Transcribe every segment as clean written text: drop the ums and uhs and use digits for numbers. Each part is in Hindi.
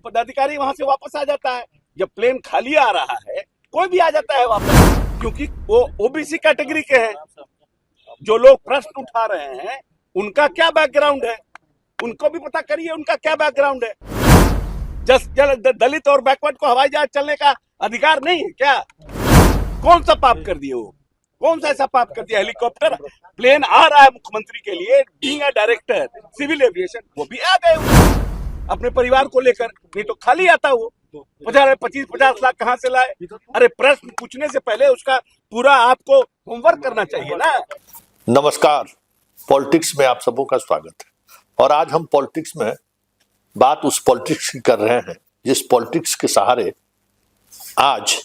पदाधिकारी वहां से वापस आ जाता है। जब प्लेन खाली आ रहा है कोई भी आ जाता है वापस, क्योंकि वो ओबीसी कैटेगरी के हैं। जो लोग प्रश्न उठा रहे हैं उनका क्या बैकग्राउंड है, उनको भी पता करिए उनका क्या बैकग्राउंड है। दलित और बैकवर्ड को हवाई जहाज चलने का अधिकार नहीं है क्या? कौन सा पाप कर दिए वो? कौन सा ऐसा पाप कर दिया? हेलीकॉप्टर प्लेन आ रहा है मुख्यमंत्री के लिए, being a director civil aviation, वो भी आ गए अपने परिवार को लेकर, नहीं तो खाली आता वो। 50 लाख कहां से लाए? अरे प्रश्न पूछने से पहले उसका पूरा आपको होमवर्क करना चाहिए ना। नमस्कार, पॉलिटिक्स में आप सबों का स्वागत है। और आज हम पॉलिटिक्स में बात उस पॉलिटिक्स की कर रहे हैं जिस पॉलिटिक्स के सहारे आज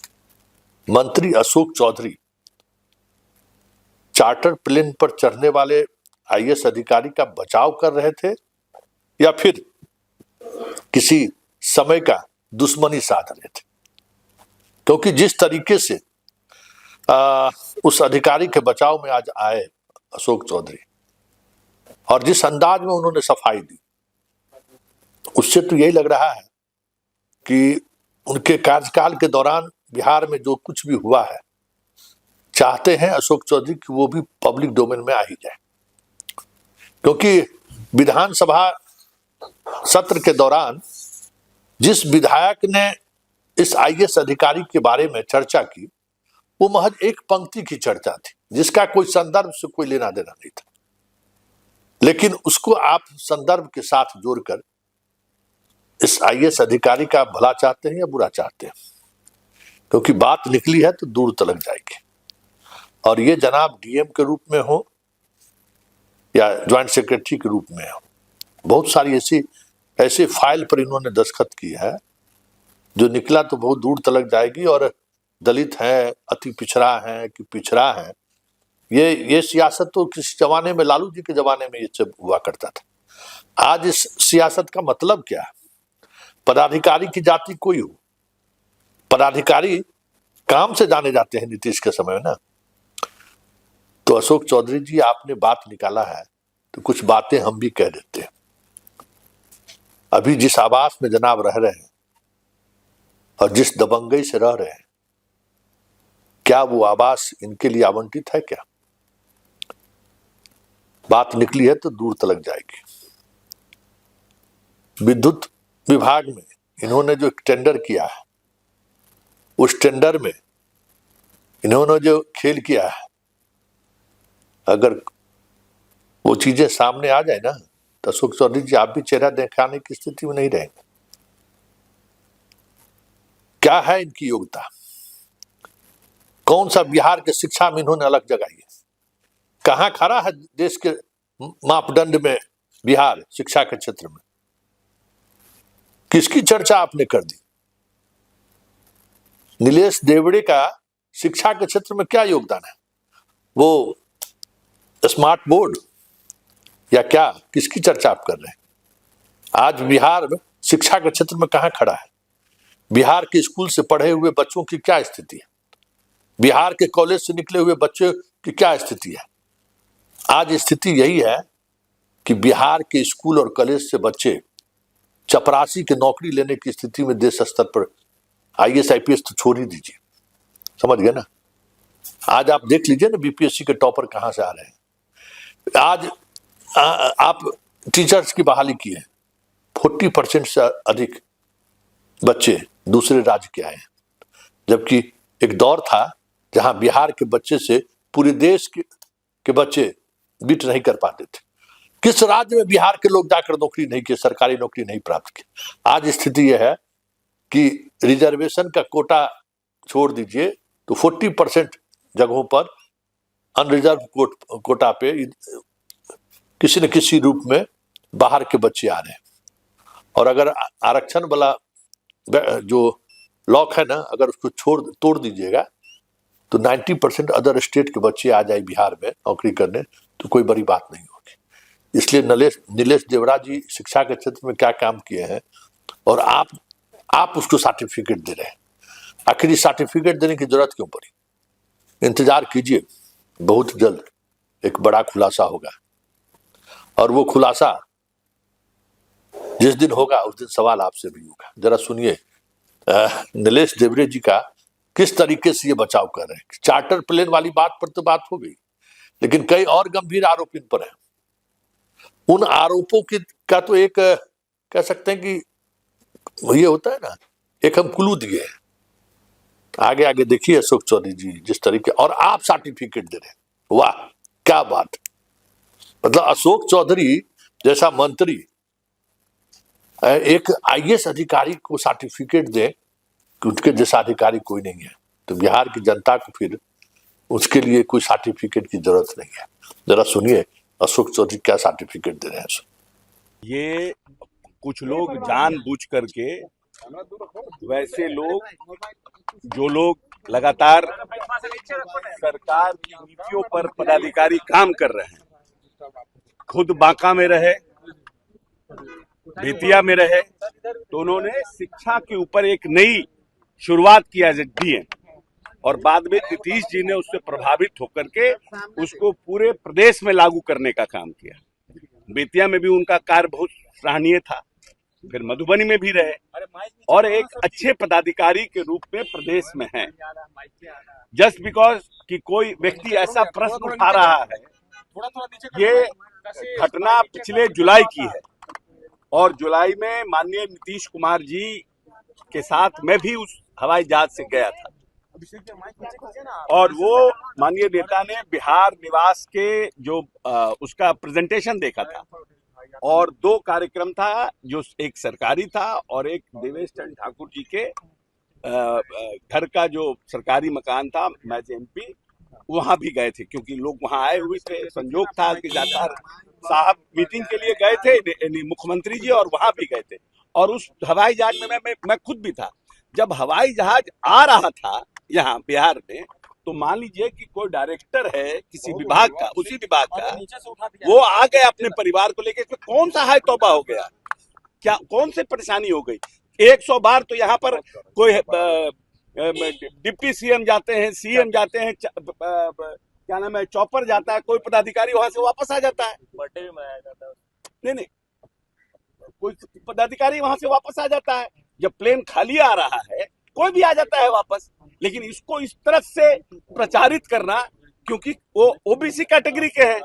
मंत्री अशोक चौधरी चार्टर प्लेन पर चढ़ने वाले आईएएस अधिकारी का बचाव कर रहे थे या फिर किसी समय का दुश्मनी साध रहे थे। क्योंकि जिस तरीके से उस अधिकारी के बचाव में आज आए अशोक चौधरी और जिस अंदाज में उन्होंने सफाई दी, उससे तो यही लग रहा है कि उनके कार्यकाल के दौरान बिहार में जो कुछ भी हुआ है, चाहते हैं अशोक चौधरी कि वो भी पब्लिक डोमेन में आ ही जाए। क्योंकि विधानसभा सत्र के दौरान जिस विधायक ने इस आईएएस अधिकारी के बारे में चर्चा की, वो महज एक पंक्ति की चर्चा थी जिसका कोई संदर्भ से कोई लेना देना नहीं था। लेकिन उसको आप संदर्भ के साथ जोड़कर इस आईएएस अधिकारी का भला चाहते हैं या बुरा चाहते हैं, क्योंकि बात निकली है तो दूर तलक जाएगी। और ये जनाब डीएम के रूप में हो या ज्वाइंट सेक्रेटरी के रूप में हो, बहुत सारी ऐसी फाइल पर इन्होंने दस्तखत की है जो निकला तो बहुत दूर तलक जाएगी। और दलित है, अति पिछड़ा है कि पिछड़ा है, ये सियासत तो किसी जमाने में, लालू जी के जमाने में ये सब हुआ करता था। आज इस सियासत का मतलब क्या है? पदाधिकारी की जाति कोई हो, पदाधिकारी काम से जाने जाते हैं नीतीश के समय में ना। तो अशोक चौधरी जी, आपने बात निकाला है तो कुछ बातें हम भी कह देते हैं। अभी जिस आवास में जनाब रह रहे हैं और जिस दबंगई से रह रहे हैं, क्या वो आवास इनके लिए आवंटित है क्या? बात निकली है तो दूर तलक जाएगी। विद्युत विभाग में इन्होंने जो टेंडर किया है, उस टेंडर में इन्होंने जो खेल किया है, अगर वो चीजें सामने आ जाए ना तो अशोक चौधरी जी आप भी चेहरा दिखाने की स्थिति में नहीं रहेंगे। क्या है इनकी योग्यता? कौन सा बिहार के शिक्षा में इन्होंने अलग जगाई है? कहां खड़ा है देश के मापदंड में बिहार शिक्षा के क्षेत्र में? किसकी चर्चा आपने कर दी? नीलेश देवड़े का शिक्षा के क्षेत्र में क्या योगदान है? वो स्मार्ट बोर्ड या क्या, किसकी चर्चा आप कर रहे हैं? आज बिहार में शिक्षा के क्षेत्र में कहां खड़ा है? बिहार के स्कूल से पढ़े हुए बच्चों की क्या स्थिति है? बिहार के कॉलेज से निकले हुए बच्चों की क्या स्थिति है? आज स्थिति यही है कि बिहार के स्कूल और कॉलेज से बच्चे चपरासी की नौकरी लेने की स्थिति में देश स्तर पर, आईएएस आईपीएस तो छोड़ ही दीजिए, समझ गए ना। आज आप देख लीजिए ना बीपीएससी के टॉपर कहां से आ रहे हैं। आज आप टीचर्स की बहाली की है, 40% से अधिक बच्चे दूसरे राज्य के आए हैं, जबकि एक दौर था जहां बिहार के बच्चे से पूरे देश के बच्चे बीट नहीं कर पाते थे। किस राज्य में बिहार के लोग जाकर नौकरी नहीं की, सरकारी नौकरी नहीं प्राप्त की? आज स्थिति यह है कि रिजर्वेशन का कोटा छोड़ दीजिए तो 40% जगहों पर अनरिजर्व कोटा पे किसी न किसी रूप में बाहर के बच्चे आ रहे हैं। और अगर आरक्षण वाला जो लॉक है ना, अगर उसको तोड़ दीजिएगा तो 90% अदर स्टेट के बच्चे आ जाए बिहार में नौकरी करने, तो कोई बड़ी बात नहीं होगी। इसलिए नीलेश देवड़ा जी शिक्षा के क्षेत्र में क्या काम किए हैं और आप उसको सर्टिफिकेट दे रहे हैं। आखिर इस सर्टिफिकेट देने की जरूरत क्यों पड़ी? इंतजार कीजिए, बहुत जल्द एक बड़ा खुलासा होगा और वो खुलासा जिस दिन होगा उस दिन सवाल आपसे भी होगा। जरा सुनिए नीलेश देवरे जी का किस तरीके से ये बचाव कर रहे हैं। चार्टर प्लेन वाली बात पर तो बात हो गई, लेकिन कई और गंभीर आरोप इन पर है। उन आरोपों की का तो एक कह सकते हैं कि ये होता है ना, एक हम क्लू दिए हैं। आगे आगे देखिए अशोक चौधरी जी जिस तरीके, और आप सर्टिफिकेट दे रहे हैं, वाह क्या बात। मतलब अशोक चौधरी जैसा मंत्री एक आईएएस अधिकारी को सर्टिफिकेट दे कि उनके जैसा अधिकारी कोई नहीं है, तो बिहार की जनता को फिर उसके लिए कोई सर्टिफिकेट की जरूरत नहीं है। जरा सुनिए अशोक चौधरी क्या सर्टिफिकेट दे रहे हैं। ये कुछ लोग जानबूझ करके, वैसे लोग जो लोग लगातार सरकार की नीतियों पर पदाधिकारी काम कर रहे हैं, खुद बांका में रहे, बेतिया में रहे, तो उन्होंने शिक्षा के ऊपर एक नई शुरुआत किया दिए, और बाद में नीतीश जी ने उससे प्रभावित होकर के उसको पूरे प्रदेश में लागू करने का काम किया। बेतिया में भी उनका कार्य बहुत सराहनीय था, फिर मधुबनी में भी रहे, और एक अच्छे पदाधिकारी के रूप में प्रदेश में हैं। जस्ट बिकॉज कि कोई व्यक्ति ऐसा प्रश्न उठा रहा है, ये घटना पिछले जुलाई की है, और जुलाई में माननीय नीतीश कुमार जी के साथ मैं भी उस हवाई जहाज से गया था, और वो माननीय नेता ने बिहार निवास के जो उसका प्रेजेंटेशन देखा था, और दो कार्यक्रम था, जो एक सरकारी था और एक देवेश चंद्र ठाकुर जी के घर का जो सरकारी मकान था, मैच एमपी, वहां भी गए थे, क्योंकि लोग वहां आए हुए थे। संजोग था कि जाकर साहब मीटिंग के लिए गए थे, मुख्यमंत्री जी, और वहां भी गए थे, और उस हवाई जहाज में मैं खुद भी था। जब हवाई जहाज आ रहा था यहाँ बिहार में, तो मान लीजिए कि कोई डायरेक्टर है किसी विभाग का, उसी विभाग का, वो आ गए अपने परिवार को लेकर, कौन सा हाय तौबा हो गया, क्या कौन सी परेशानी हो गई। 100 बार तो यहाँ पर कोई डिप्टी सीएम जाते हैं, सीएम जाते हैं, क्या नाम है, चौपर जाता है, कोई पदाधिकारी वहां से वापस आ जाता है, बर्थडे भी मनाया जाता है, नहीं, कोई पदाधिकारी वहां से वापस आ जाता है। जब प्लेन खाली आ रहा है, कोई भी आ जाता है वापस, लेकिन इसको इस तरह से प्रचारित करना, क्योंकि वो ओबीसी कैटेगरी के हैं,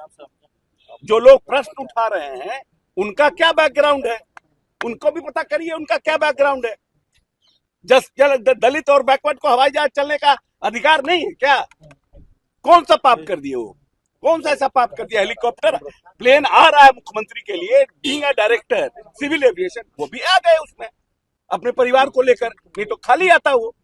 जो लोग प्रश्न उठा रहे हैं उनका क्या बैकग्राउंड है, उनको भी पता करिए उनका क्या बैकग्राउंड है। दलित और बैकवर्ड को हवाई जहाज चलने का अधिकार नहीं है क्या? कौन सा पाप कर दिए वो, कौन सा ऐसा पाप कर दिया? हेलीकॉप्टर प्लेन आ रहा है मुख्यमंत्री के लिए, being a director civil aviation, वो भी आ गए उसमें अपने परिवार को लेकर, नहीं तो खाली आता वो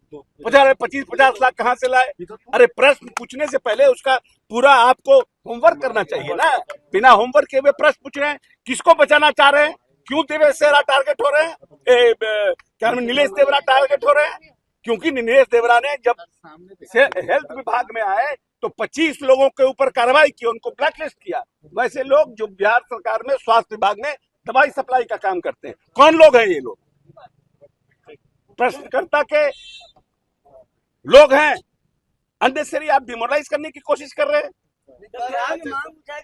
25-50 लाख कहां से लाए? अरे प्रश्न पूछने से पहले उसका पूरा आपको होमवर्क करना चाहिए ना। बिना होमवर्क के हुए प्रश्न पूछ रहे हैं। किसको बचाना चाह रहे हैं? क्यों देवेश देवरा टारगेट हो रहे हैं? क्या नीलेश देवरा टारगेट हो रहे हैं? क्योंकि नीलेश देवरा ने जब हेल्थ विभाग में आए तो 25 लोगों के ऊपर कार्रवाई की, उनको ब्लैकलिस्ट किया। वैसे लोग जो बिहार सरकार में स्वास्थ्य विभाग में दवाई सप्लाई का काम करते हैं, कौन लोग हैं ये लोग? प्रश्नकर्ता के लोग हैं। अननेसेसरी आप डिमोरलाइज करने की कोशिश कर रहे हैं।